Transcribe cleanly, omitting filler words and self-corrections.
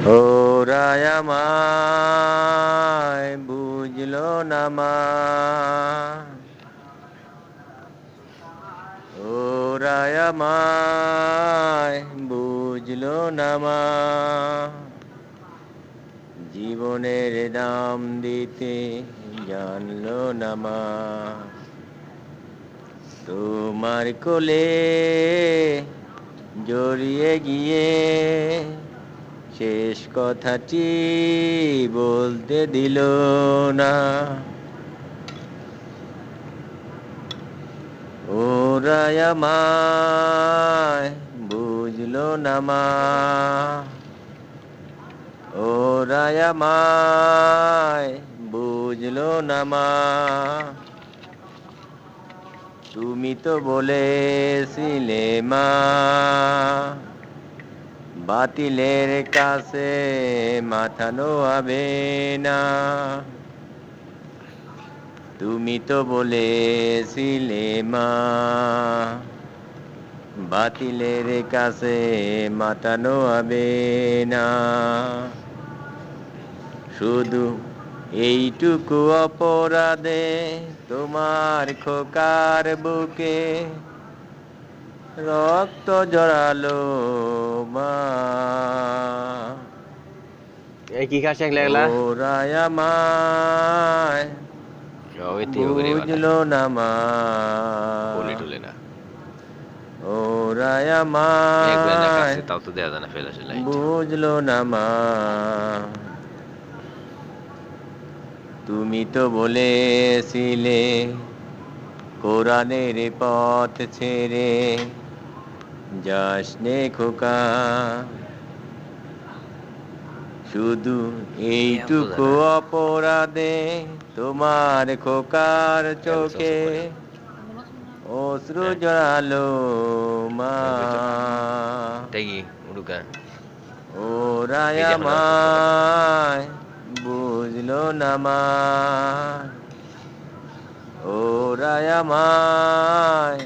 ওরাই আমায় বুঝলো না মা, ওরাই আমায় বুঝলো না মা, জীবনের দাম দিতে জানলো না মা, তোমার কোলে জড়িয়ে গিয়ে শেষ কথাটি বলতে দিল না, ওরাই আমায় বুঝলো না মা, ওরাই আমায় বুঝলো না মা, তুমি তো বলেছিলে মা বাতিলের কাছে মাথা নোয়াবে না, তুমি তো বলেছিলে মা বাতিলের কাছে মাথা নোয়াবে না, শুধু এইটুকু অপরাধে তোমার খোকার বুকে রক্ত জড়ালো মা, এই কি খাস একলা একলা? ওরাই আমায় বুঝলো না মা, বলি টুলে না ওরাই একবার না আমায় কাছে তাও তো দেয়া যায় না ফেলা সে লাইট। বুঝলো না মা, তুমি তো বলেছিলে কোরআনের পথ ছেড়ে যাসনে খোকা, শুধু এইটুকু অপরাধে তোমার খোকার চোখে অশ্রু জড়ালো মা, Tegi, uruka. ওরাই Bija hona kotto kata. আমায় বুঝলো না মা, ওরাই আমায়